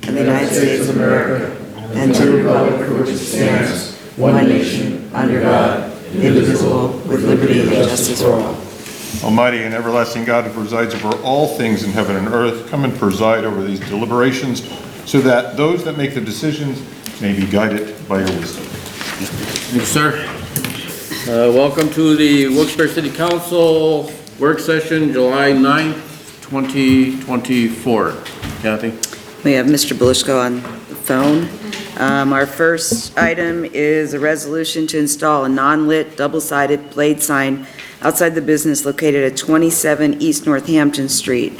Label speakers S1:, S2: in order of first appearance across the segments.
S1: of the United States of America and to the republic for which it stands, one nation, under God, indivisible, with liberty and justice for all.
S2: Almighty and everlasting God, who presides over all things in heaven and earth, come and preside over these deliberations so that those that make the decisions may be guided by your wisdom.
S3: Thank you, sir. Welcome to the Wilkes-Barre City Council work session, July 9th, 2024. Kathy?
S1: We have Mr. Belushko on the phone. Our first item is a resolution to install a non-lit, double-sided blade sign outside the business located at 27 East Northampton Street.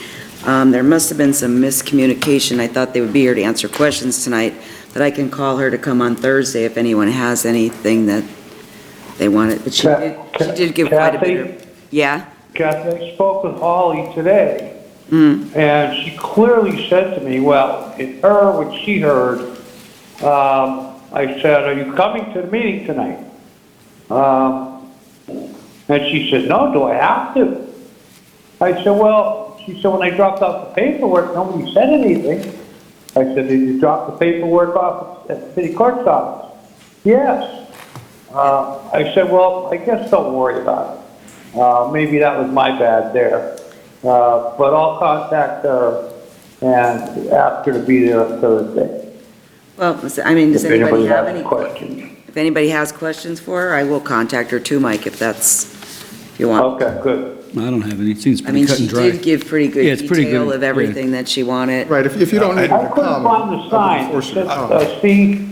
S1: There must have been some miscommunication. I thought they would be here to answer questions tonight, but I can call her to come on Thursday if anyone has anything that they wanted. But she did give quite a bit of... Yeah?
S4: Kathy, I spoke with Holly today, and she clearly said to me, well, it her what she heard. I said, are you coming to the meeting tonight? And she said, no, do I have to? I said, well, she said, when I dropped off the paperwork, nobody said anything. I said, did you drop the paperwork off at the city clerk's office? Yes. I said, well, I guess don't worry about it. Maybe that was my bad there. But I'll contact her and ask her to be there on Thursday.
S1: Well, I mean, does anybody have any
S4: questions?
S1: If anybody has questions for her, I will contact her too, Mike, if you want.
S4: Okay, good.
S5: I don't have any. It seems pretty cut and dry.
S1: She did give pretty good
S5: Yeah, it's pretty
S1: detail
S5: good,
S1: of everything that she wanted.
S2: Right, if you don't need
S4: I
S2: her to
S4: couldn't
S2: come,
S4: find the sign.
S2: force
S4: It
S2: you to come.
S4: said, Steve,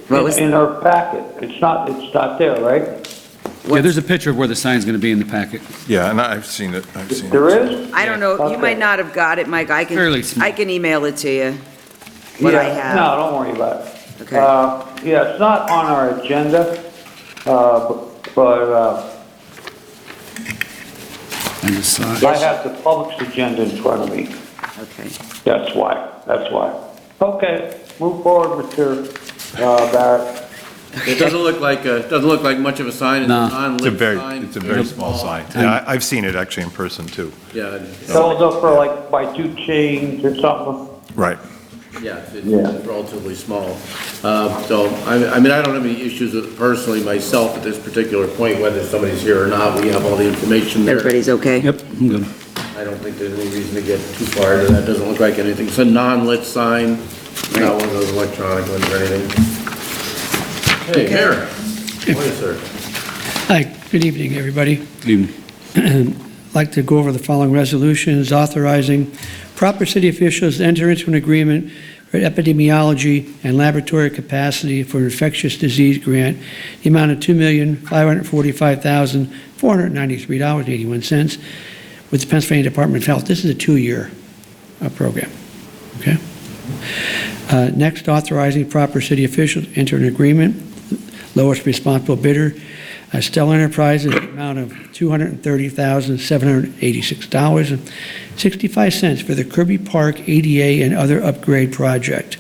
S1: What was
S4: in her packet. It's not there, right?
S5: Yeah, there's a picture of where the sign's going to be in the packet.
S2: Yeah, and I've seen it.
S4: There is?
S1: I don't know, you
S4: Okay.
S1: might not have got it, Mike.
S5: Fairly small.
S1: I can email it to you, what I
S4: Yeah,
S1: have.
S4: no, don't worry about it.
S1: Okay.
S4: Yeah, it's not on our agenda, but
S5: And the sign.
S4: I have the public's agenda in front of me.
S1: Okay.
S4: That's why. Okay, move forward, Mr. Barrett.
S3: It doesn't look like much of a sign. It's
S5: No.
S3: a non-lit sign.
S2: It's a very small sign. Yeah, I've seen it actually in person too.
S3: Yeah,
S4: Goes up for like by 2 chains or something.
S2: Right.
S3: yeah,
S4: Yeah.
S3: it's relatively small. So, I mean, I don't have any issues with it personally myself at this particular point, whether somebody's here or not. We have all the information there.
S1: Everybody's okay?
S5: Yep, I'm good.
S3: I don't think there's any reason to get too far into that. Doesn't look like anything. It's a non-lit sign, not one of those electronic ones or anything. Okay, Mayor. Morning, sir.
S6: Hi, good evening, everybody.
S5: Good evening.
S6: I'd like to go over the following resolutions authorizing proper city officials to enter into an agreement for epidemiology and laboratory capacity for infectious disease grant, the amount of $2,545,493.81 with the Pennsylvania Department of Health. This is a 2-year program, okay? Next, authorizing proper city officials to enter an agreement, lowest responsible bidder, Stellar Enterprises, the amount of $230,786.65 for the Kirby Park ADA and other upgrade project,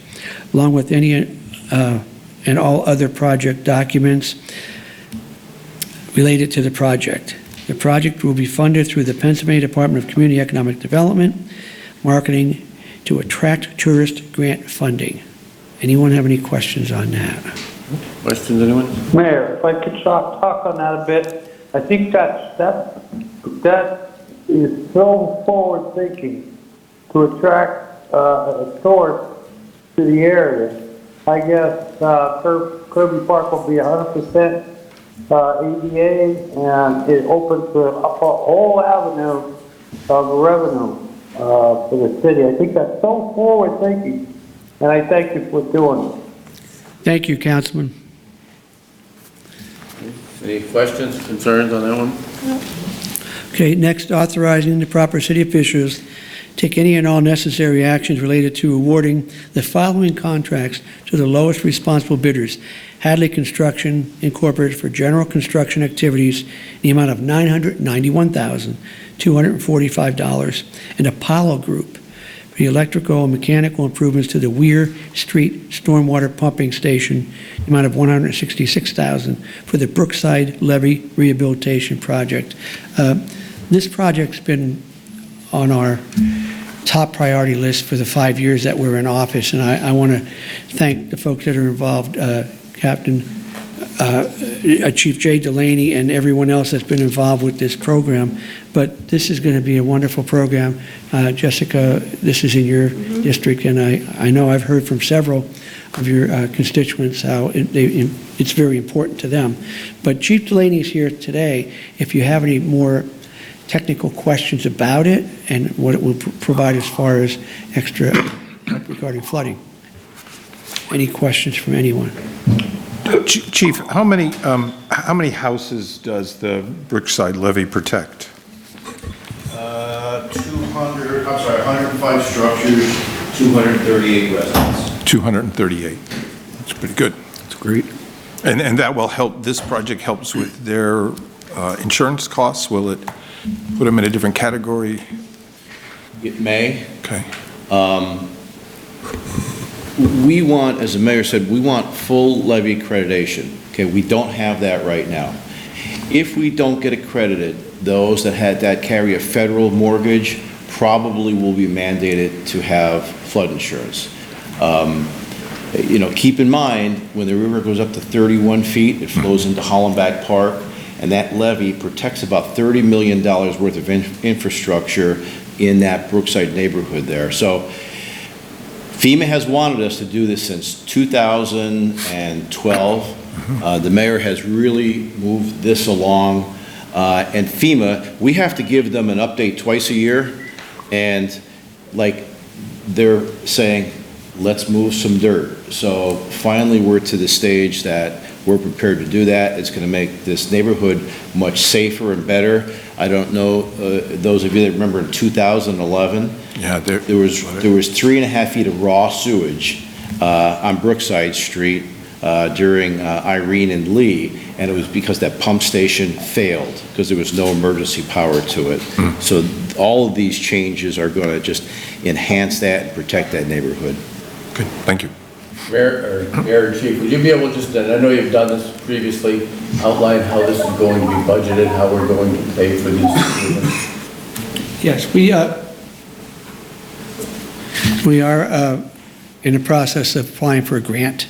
S6: along with any and all other project documents related to the project. The project will be funded through the Pennsylvania Department of Community Economic Development, Marketing to Attract Tourist Grant Funding. Anyone have any questions on that?
S3: Questions, anyone?
S4: Mayor, if I could talk on that a bit, I think that is so forward thinking to attract a tourist to the area. I guess Kirby Park will be 100% ADA, and it opens a whole avenue of revenue for the city. I think that's so forward thinking, and I thank you for doing it.
S6: Thank you, Councilman.
S3: Any questions, concerns on that one?
S6: Okay, next, authorizing the proper city officials take any and all necessary actions related to awarding the following contracts to the lowest responsible bidders: Hadley Construction Incorporated for general construction activities in the amount of $991,245, and Apollo Group for the electrical and mechanical improvements to the Weir Street Stormwater Pumping Station in the amount of $166,000 for the Brookside Levee Rehabilitation Project. This project's been on our top priority list for the 5 years that we're in office, and I want to thank the folks that are involved, Chief Jay Delaney and everyone else that's been involved with this program. But this is going to be a wonderful program. Jessica, this is in your district, and I know I've heard from several of your constituents how it's very important to them. But Chief Delaney is here today. If you have any more technical questions about it and what it will provide as far as extra help regarding flooding. Any questions from anyone?
S2: Chief, how many houses does the Brookside levee protect?
S3: 105 structures, 238 residents.
S2: 238. That's pretty good.
S5: That's great.
S2: And that will help, this project helps with their insurance costs? Will it put them in a different category?
S3: It may.
S2: Okay.
S3: We want, as the mayor said, we want full levy accreditation. Okay, we don't have that right now. If we don't get accredited, those that carry a federal mortgage probably will be mandated to have flood insurance. Keep in mind, when the river goes up to 31 feet, it flows into Hollenbach Park, and that levee protects about $30 million worth of infrastructure in that Brookside neighborhood there. So FEMA has wanted us to do this since 2012. The mayor has really moved this along. And FEMA, we have to give them an update twice a year. And like they're saying, let's move some dirt. So finally, we're to the stage that we're prepared to do that. It's going to make this neighborhood much safer and better. I don't know, those of you that remember in 2011,
S2: Yeah,
S3: there was 3.5 feet of raw sewage on Brookside Street during Irene and Lee, and it was because that pump station failed because there was no emergency power to it. So all of these changes are going to just enhance that and protect that neighborhood.
S2: Good, thank you.
S7: Mayor or Chief, would you be able just, and I know you've done this previously, outline how this is going to be budgeted, how we're going to pay for these improvements?
S6: Yes, we are in the process of applying for a grant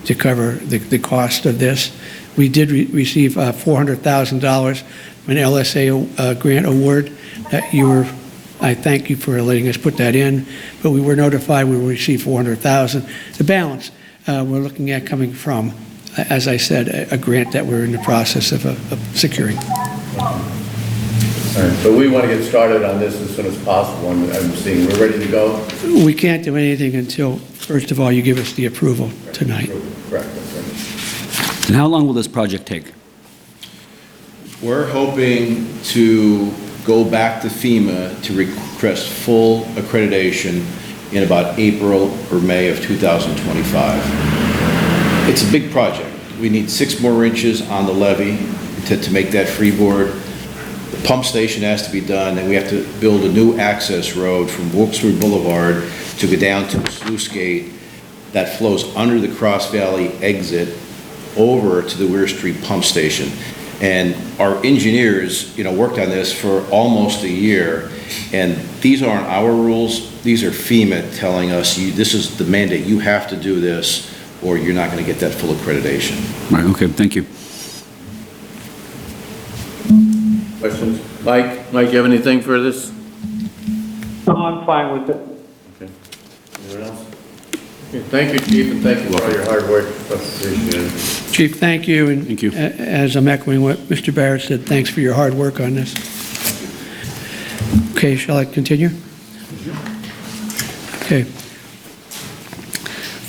S6: to cover the cost of this. We did receive $400,000 from an LSA grant award that I thank you for letting us put that in, but we were notified we will receive $400,000. The balance we're looking at coming from, as I said, a grant that we're in the process of securing.
S7: All right, so we want to get started on this as soon as possible. I'm seeing we're ready to go.
S6: We can't do anything until, first of all, you give us the approval tonight.
S7: Correct.
S5: And how long will this project take?
S3: We're hoping to go back to FEMA to request full accreditation in about April or May of 2025. It's a big project. We need 6 more inches on the levee to make that freeboard. The pump station has to be done, and we have to build a new access road from Wilkes-Barre Boulevard to go down to a sluice gate that flows under the Cross Valley exit over to the Weir Street pump station. And our engineers, worked on this for almost a year, and these aren't our rules. These are FEMA telling us, this is the mandate. You have to do this, or you're not going to get that full accreditation.
S5: Right, okay, thank you.
S7: Questions? Mike, you have anything for this?
S4: No, I'm fine with it.
S7: Okay. Anyone else? Okay, thank you, Chief, and thank you for all your hard work. Appreciate it.
S6: Chief, thank you. And
S5: Thank you.
S6: As I'm echoing what Mr. Barrett said, thanks for your hard work on this. Okay, shall I continue? Okay.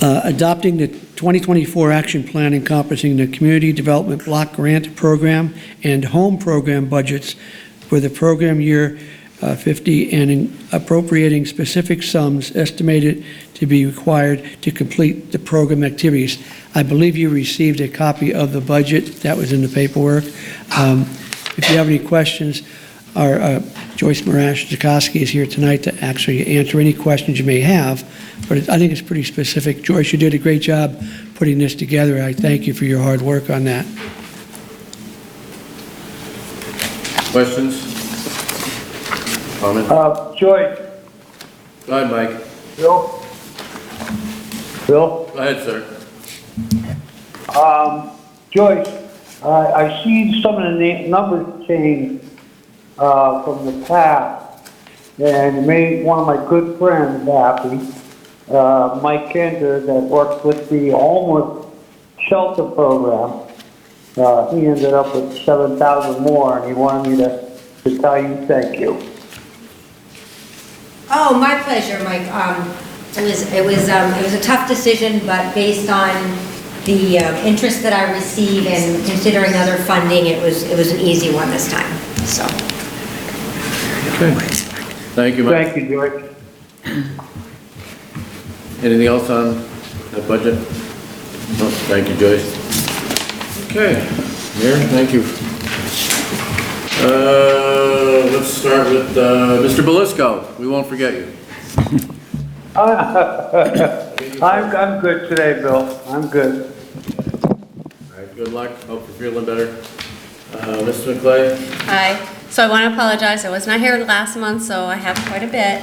S6: Adopting the 2024 action plan encompassing the Community Development Block Grant Program and Home Program budgets for the program year 50 and appropriating specific sums estimated to be required to complete the program activities. I believe you received a copy of the budget that was in the paperwork. If you have any questions, our Joyce Marash-Jakoski is here tonight to actually answer any questions you may have, but I think it's pretty specific. Joyce, you did a great job putting this together. I thank you for your hard work on that.
S7: Questions? Comments?
S4: Joyce,
S7: Go ahead, Mike.
S4: Bill? Bill?
S7: Go ahead, sir.
S4: Joyce, I see some of the numbers change, from the past, and it made one of my good friends happy, Mike Kinder, that works with the homeless shelter program. He ended up with 7,000 more, and he wanted me to tell you thank you.
S8: Oh, my pleasure, Mike. It was a tough decision, but based on the interest that I received and considering other funding, it was an easy one this time, so.
S7: Okay. Thank you, Mike.
S4: Thank you, Joyce.
S7: Anything else on that budget? No, thank you, Joyce. Okay, Mayor, thank you. Let's start with, Mr. Belisco. We won't forget you.
S4: I'm good today, Bill. I'm good.
S7: All right, good luck. Hope you're feeling better. Mr. McClay?
S9: Hi. So I want to apologize. I was not here last month, so I have quite a bit.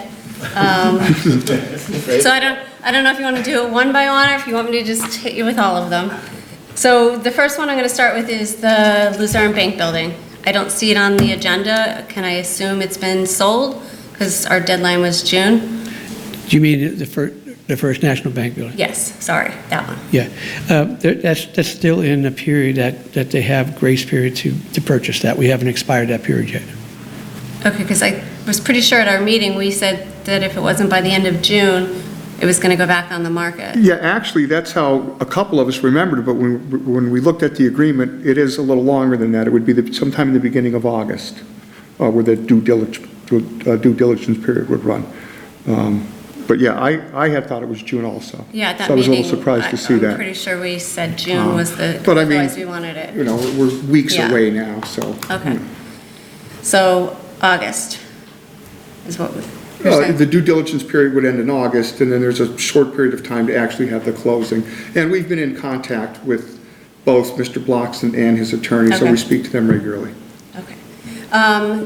S9: So I don't know if you want to do it one by one or if you want me to just hit you with all of them. So the first one I'm going to start with is the Luzerne Bank Building. I don't see it on the agenda. Can I assume it's been sold? Because our deadline was June.
S6: Do you mean the First National Bank building?
S9: Yes, sorry, that one.
S6: Yeah, that's still in a period that they have grace period to purchase that. We haven't expired that period yet.
S9: Okay, because I was pretty sure at our meeting, we said that if it wasn't by the end of June, it was going to go back on the market.
S10: Yeah, actually, that's how a couple of us remembered it, but when we looked at the agreement, it is a little longer than that. It would be sometime in the beginning of August, where the due diligence period would run. But yeah, I had thought it was June also.
S9: Yeah, at that
S10: So I was a
S9: meeting,
S10: little surprised to see
S9: I'm
S10: that.
S9: pretty sure we said June was the,
S10: But I mean,
S9: otherwise we wanted it.
S10: You know, we're weeks
S9: Yeah.
S10: away now, so.
S9: Okay. So August is what you're saying?
S10: The due diligence period would end in August, and then there's a short period of time to actually have the closing. And we've been in contact with both Mr. Bloxton and his attorney, so
S9: Okay.
S10: we speak to them regularly.
S9: Okay.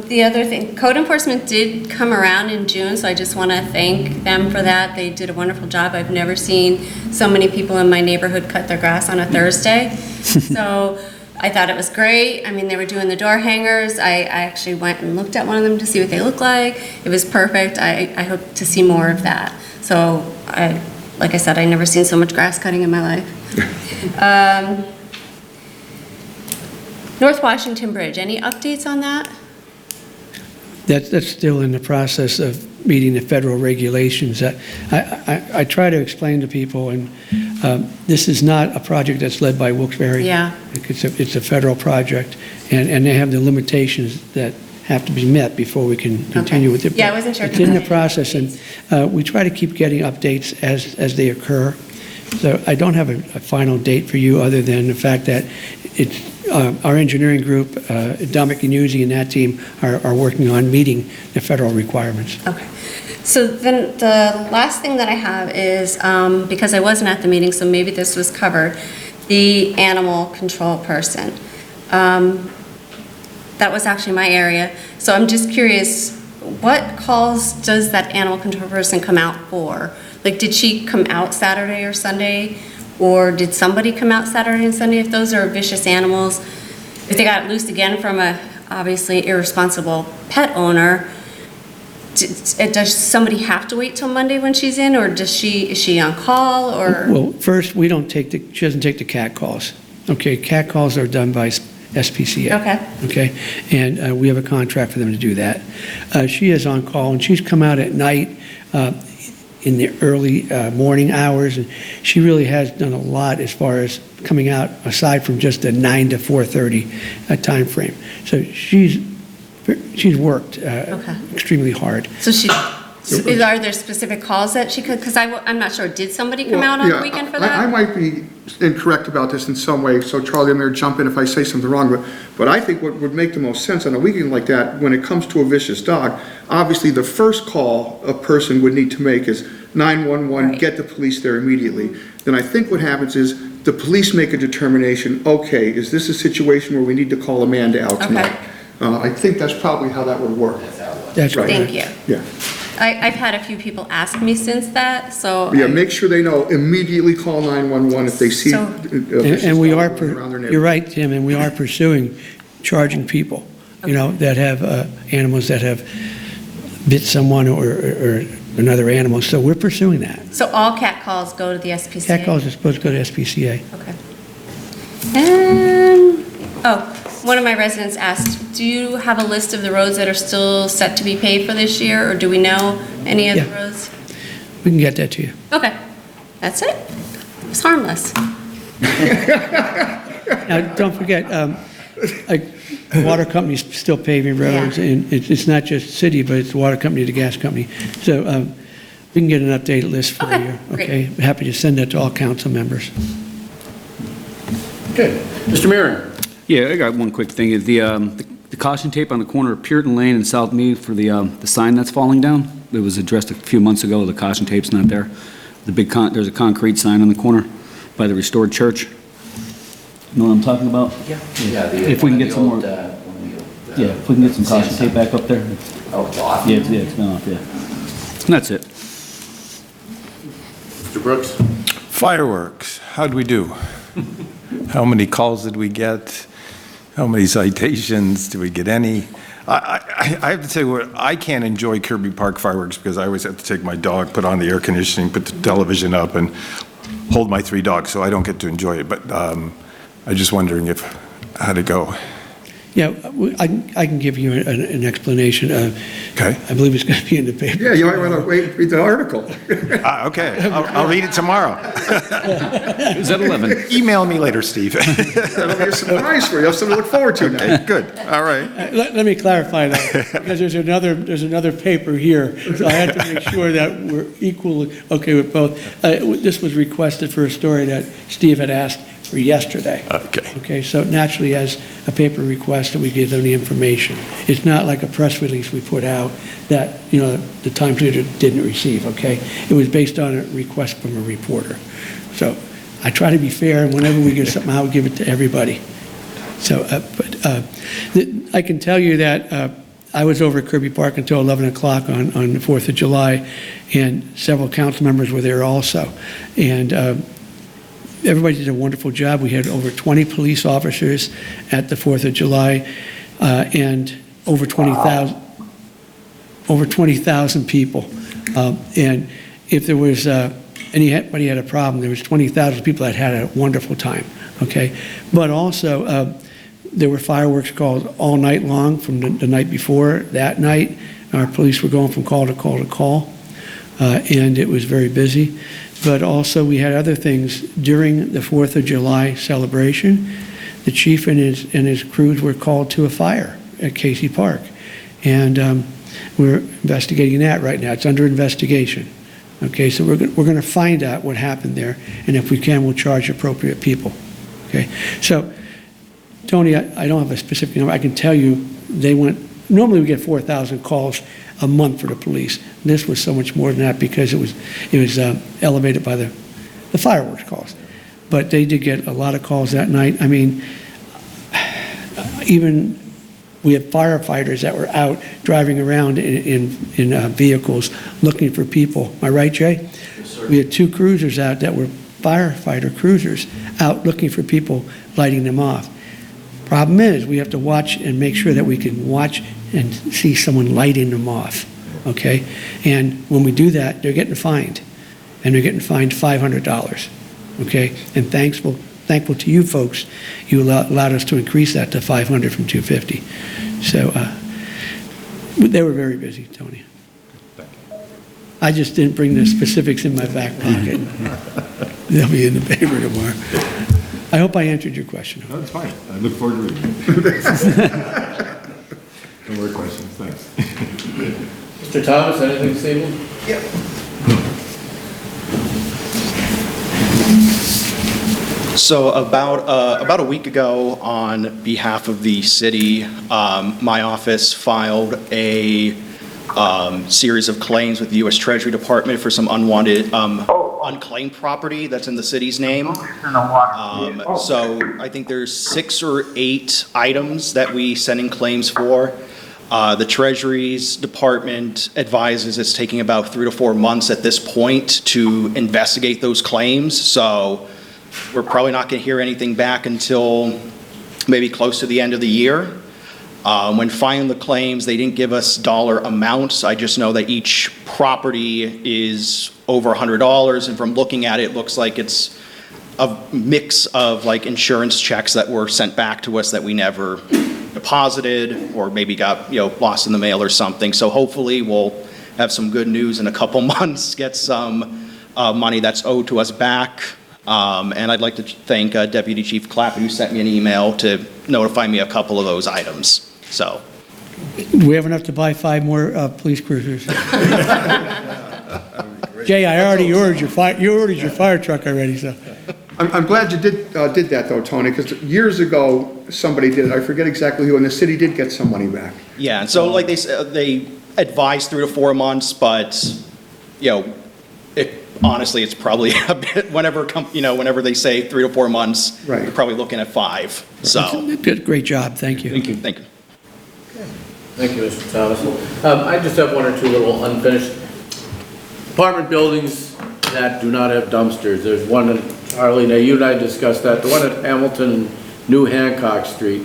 S9: The other thing, code enforcement did come around in June, so I just want to thank them for that. They did a wonderful job. I've never seen so many people in my neighborhood cut their grass on a Thursday. So I thought it was great. I mean, they were doing the door hangers. I actually went and looked at one of them to see what they look like. It was perfect. I hope to see more of that. So like I said, I've never seen so much grass cutting in my life. North Washington Bridge, any updates on that?
S6: That's still in the process of meeting the federal regulations. I try to explain to people, and this is not a project that's led by Wilkes-Barre.
S9: Yeah.
S6: It's a federal project, and they have the limitations that have to be met before we can continue with it.
S9: Yeah, I wasn't sure.
S6: It's in the process, and we try to keep getting updates as they occur. So I don't have a final date for you other than the fact that it's our engineering group, Dominic Iannuzzi and that team are working on meeting the federal requirements.
S9: Okay. So then the last thing that I have is, because I wasn't at the meeting, so maybe this was covered, the animal control person. That was actually my area. So I'm just curious, what calls does that animal control person come out for? Like, did she come out Saturday or Sunday? Or did somebody come out Saturday and Sunday? If those are vicious animals, if they got loose again from a obviously irresponsible pet owner, does somebody have to wait till Monday when she's in, or is she on call, or?
S6: Well, first, she doesn't take the cat calls. Okay, cat calls are done by SPCA.
S9: Okay.
S6: Okay, and we have a contract for them to do that. She is on call, and she's come out at night in the early morning hours, and she really has done a lot as far as coming out, aside from just the 9 to 4:30 time frame. So she's worked extremely hard.
S9: So are there specific calls that she could, because I'm not sure, did somebody come out on the weekend for that?
S10: I might be incorrect about this in some way, so Charlie, I'm going to jump in if I say something wrong, but I think what would make the most sense on a weekend like that, when it comes to a vicious dog, obviously the first call a person would need to make is 911,
S9: Right.
S10: get the police there immediately. Then I think what happens is the police make a determination, okay, is this a situation where we need to call Amanda out tonight? I think that's probably how that would work.
S6: That's
S10: Right.
S9: Thank you.
S10: Yeah.
S9: I've had a few people ask me since that, so.
S10: Yeah, make sure they know, immediately call 911 if they see.
S9: So-
S6: And we are,
S10: around their neighborhood.
S6: you're right, Tim, and we are pursuing charging people, that have animals that have bit someone or another animal, so we're pursuing that.
S9: So all cat calls go to the SPCA?
S6: Cat calls are supposed to go to SPCA.
S9: Okay. And, one of my residents asked, do you have a list of the roads that are still set to be paved for this year, or do we know any of the
S6: Yeah.
S9: roads?
S6: We can get that to you.
S9: Okay, that's it. It's harmless.
S6: Now, don't forget, like, the water company's still paving roads,
S9: Yeah.
S6: and it's not just city, but it's the water company, the gas company. So we can get an updated list for
S9: Okay,
S6: you,
S9: great.
S6: okay? Happy to send that to all council members.
S7: Okay. Mr. Maron?
S5: Yeah, I got one quick thing. Is the caution tape on the corner of Puritan Lane and South Mead for the sign that's falling down? It was addressed a few months ago. The caution tape's not there. There's a concrete sign on the corner by the restored church. You know what I'm talking about?
S7: Yeah.
S5: If we can get some more- Yeah, if we can get some caution tape back up there.
S7: Oh, it's off?
S5: Yeah, it's been off, yeah. And that's it.
S7: Mr. Brooks?
S2: Fireworks, how'd we do? How many calls did we get? How many citations? Did we get any? I have to tell you what, I can't enjoy Kirby Park fireworks because I always have to take my dog, put on the air conditioning, put the television up, and hold my 3 dogs, so I don't get to enjoy it. But I'm just wondering how'd it go?
S6: Yeah, I can give you an explanation.
S2: Okay.
S6: I believe it's going to be in the paper.
S10: Yeah, you might want to wait and read the article.
S2: Okay, I'll read it tomorrow.
S5: It was at 11.
S2: Email me later, Steve.
S10: That'll be a surprise for you, something to look forward to now.
S2: Okay, good, all right.
S6: Let me clarify that, because there's another paper here, so I had to make sure that we're equally okay with both. This was requested for a story that Steve had asked for yesterday.
S2: Okay.
S6: Okay, so naturally, as a paper request, we give them the information. It's not like a press release we put out that, the Times Leader didn't receive, okay? It was based on a request from a reporter. So I try to be fair, and whenever we get something, I'll give it to everybody. So, I can tell you that I was over at Kirby Park until 11 o'clock on the 4th of July, and several council members were there also. And everybody did a wonderful job. We had over 20 police officers at the 4th of July, and over 20,000 people. And if there was anybody had a problem, there was 20,000 people that had a wonderful time, okay? But also, there were fireworks calls all night long from the night before that night. Our police were going from call to call to call, and it was very busy. But also, we had other things during the 4th of July celebration. The chief and his crews were called to a fire at Casey Park. And we're investigating that right now. It's under investigation. Okay, so we're going to find out what happened there. And if we can, we'll charge appropriate people. Okay, so, Tony, I don't have a specific number. I can tell you normally we get 4,000 calls a month for the police. This was so much more than that because it was elevated by the fireworks calls. But they did get a lot of calls that night. I mean, even we had firefighters that were out driving around in vehicles looking for people. Am I right, Jay?
S7: Yes, sir.
S6: We had 2 cruisers out that were firefighter cruisers out looking for people, lighting them off. Problem is, we have to watch and make sure that we can watch and see someone lighting them off, okay? And when we do that, they're getting fined, and they're getting fined $500, okay? And thankful to you folks, you allowed us to increase that to $500 from $250. So they were very busy, Tony. I just didn't bring the specifics in my back pocket. They'll be in the paper tomorrow. I hope I answered your question.
S2: No, it's fine. I look forward to reading it. No more questions, thanks.
S7: Mr. Thomas, anything this evening?
S11: So about a week ago, on behalf of the city, my office filed a series of claims with the U.S. Treasury Department for some unwanted, unclaimed property that's in the city's name. So I think there's 6 or 8 items that we sent in claims for. The Treasury's Department advises it's taking about 3 to 4 months at this point to investigate those claims, so we're probably not going to hear anything back until maybe close to the end of the year. When filing the claims, they didn't give us dollar amounts. I just know that each property is over $100, and from looking at it, it looks like it's a mix of like insurance checks that were sent back to us that we never deposited or maybe got, lost in the mail or something. So hopefully we'll have some good news in a couple months, get some money that's owed to us back. And I'd like to thank Deputy Chief Clappett, who sent me an email to notify me a couple of those items. So,
S6: We have enough to buy 5 more police cruisers. Jay, I already ordered your fire truck already, so.
S10: I'm glad you did that though, Tony, because years ago, somebody did it. I forget exactly who, and the city did get some money back.
S11: yeah, and so like they said, they advised 3 to 4 months, but, honestly, it's probably a bit, whenever they say 3 to 4 months,
S10: Right.
S11: you're probably looking at 5, so.
S6: Good, great job, thank you.
S5: Thank you.
S11: Thank you.
S7: Thank you, Mr. Thomas. I just have 1 or 2 little unfinished apartment buildings that do not have dumpsters. There's one in Charlie, now you and I discussed that, the one at Hamilton, New Hancock Street.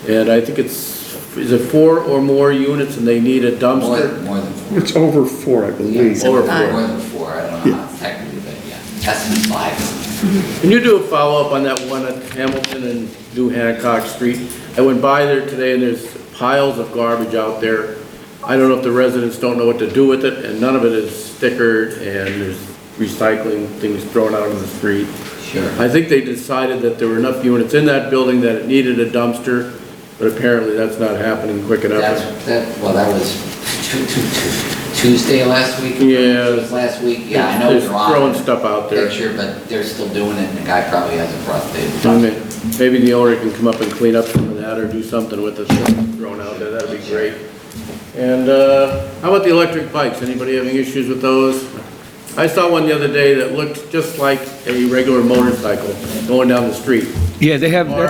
S7: And I think is it 4 or more units and they need a dumpster?
S12: More than 4.
S10: It's over 4, I believe.
S7: Over
S12: More
S7: 4.
S12: than 4, I don't know how technically, but yeah, estimate 5.
S7: Can you do a follow-up on that one at Hamilton and New Hancock Street? I went by there today and there's piles of garbage out there. I don't know if the residents don't know what to do with it, and none of it is stickered, and there's recycling things thrown out on the street.
S12: Sure.
S7: I think they decided that there were enough units in that building that it needed a dumpster, but apparently that's not happening quick enough.
S12: That was Tuesday last week?
S7: Yeah.
S12: It was last week, yeah, I know
S7: There's
S12: they're on
S7: throwing stuff out there.
S12: picture, but they're still doing it, and the guy probably has a frustrated.
S7: Maybe the owner can come up and clean up some of that or do something with it that's thrown out there, that'd be great. And how about the electric bikes? Anybody having issues with those? I saw one the other day that looked just like a regular motorcycle going down the street.
S5: Yeah, they have, I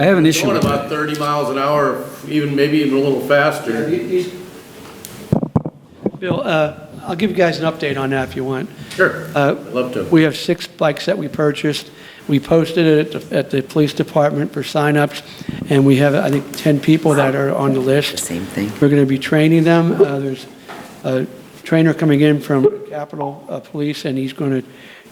S5: have an issue
S7: Going
S5: with
S7: about
S5: that.
S7: 30 miles an hour, maybe even a little faster.
S6: Bill, I'll give you guys an update on that if you want.
S7: Sure, I'd love to.
S6: We have 6 bikes that we purchased. We posted it at the police department for signups, and we have, I think, 10 people that are on the
S1: The
S6: list.
S1: same thing.
S6: We're going to be training them. There's a trainer coming in from Capitol Police, and he's going to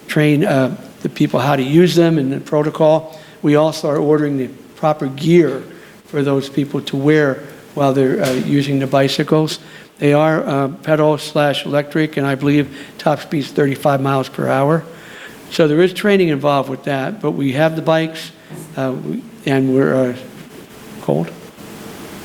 S6: train the people how to use them and the protocol. We also are ordering the proper gear for those people to wear while they're using the bicycles. They are pedal/electric, and I believe top speed's 35 miles per hour. So there is training involved with that, but we have the bikes, and we're cold.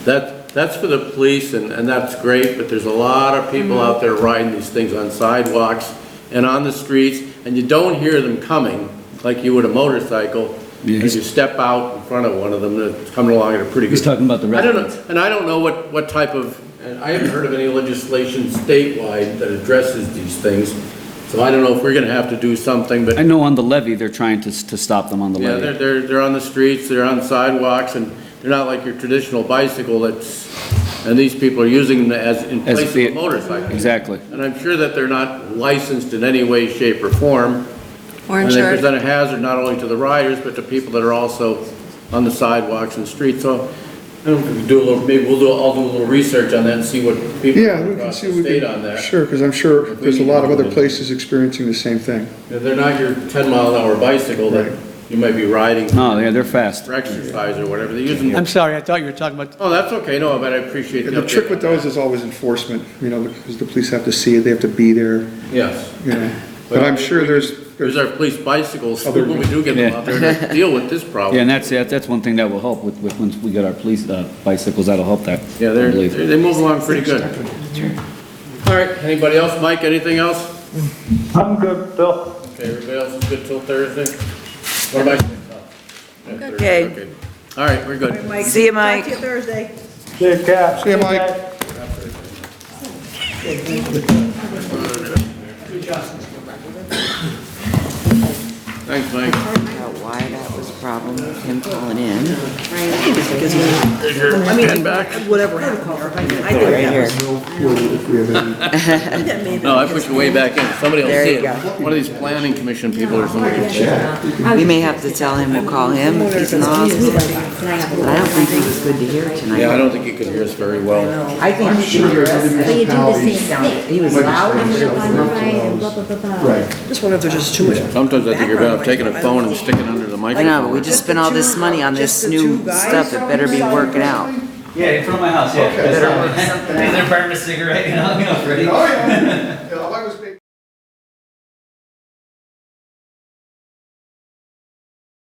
S7: That's for the police, and that's great, but there's a lot of people out there riding these things on sidewalks and on the streets, and you don't hear them coming like you would a motorcycle.
S5: Yeah,
S7: As you step out in front of one of them that's coming along at a pretty good.
S5: He's talking about the
S7: I don't know,
S5: residents.
S7: and I don't know what type of, and I haven't heard of any legislation statewide that addresses these things. So I don't know if we're gonna have to do something, but
S5: I know on the levee, they're trying to stop them on the
S7: yeah,
S5: levee.
S7: they're on the streets, they're on sidewalks, and they're not like your traditional bicycle and these people are using them in
S5: As
S7: place of a motorcycle.
S5: Exactly.
S7: And I'm sure that they're not licensed in any way, shape, or form.
S9: Or
S7: And they
S9: insured.
S7: present a hazard not only to the riders, but to people that are also on the sidewalks and streets. So I don't know if we can do a little, I'll do a little research on that and see what people
S10: Yeah, we can
S7: across
S10: see
S7: the
S10: what we
S7: state
S10: can,
S7: on that.
S10: sure, because I'm sure there's a lot of other places experiencing the same thing.
S7: They're not your 10-mile-an-hour bicycle that you might be riding
S5: Oh, yeah, they're fast.
S7: for exercise or whatever. They're using.
S6: I'm sorry, I thought you were talking about,
S7: Oh, that's okay. No, but I appreciate the
S10: And the
S7: update
S10: trick with
S7: on
S10: those is always enforcement, because the police have to see it, they have to be there,
S7: that. Yes.
S10: But I'm sure there's
S7: Our police bicycles,
S10: Other-
S7: when we do get them out there to deal with this problem.
S5: Yeah, and that's one thing that will help with when we get our police bicycles, that'll help that.
S7: Yeah,
S5: I believe.
S7: they move along pretty good. All right, anybody else? Mike, anything else?
S4: I'm good, Bill.
S7: Okay, everybody else is good till Thursday? Or Mike?
S1: Okay.
S7: All right, we're good.
S1: See you, Mike.
S13: Talk to you Thursday.
S4: See you, Cap.
S10: See you, Mike.
S7: Thanks, Mike.
S1: Out why that was a problem with him calling in.
S7: Pen back?
S13: Whatever happened there. I think
S1: Right here.
S13: that may have
S7: No, I pushed it way back in. Somebody will
S1: There
S7: see
S1: you
S7: it.
S1: go.
S7: One of these planning commission people or somebody will see it.
S1: We may have to tell him we'll call him if he's in the hospital. But I don't think he was good to hear tonight.
S7: Yeah, I don't think you could hear us very well.
S1: I think he could hear us.
S8: So you do the same thing.
S1: He was loud and
S8: I'm
S1: sure
S8: gonna
S1: was
S8: find the right
S1: muffled.
S8: and blah, blah, blah, blah.
S13: Just wonder if there's just too much.
S7: Sometimes I think you're better off taking a phone and sticking it under the
S1: I
S7: microphone.
S1: know, but we just spent all this money on this new stuff. It better be working out.
S14: Yeah, in front of my house, yeah.
S1: Better work something out.
S14: They're burning a cigarette, you know, Freddie.
S10: Oh, yeah.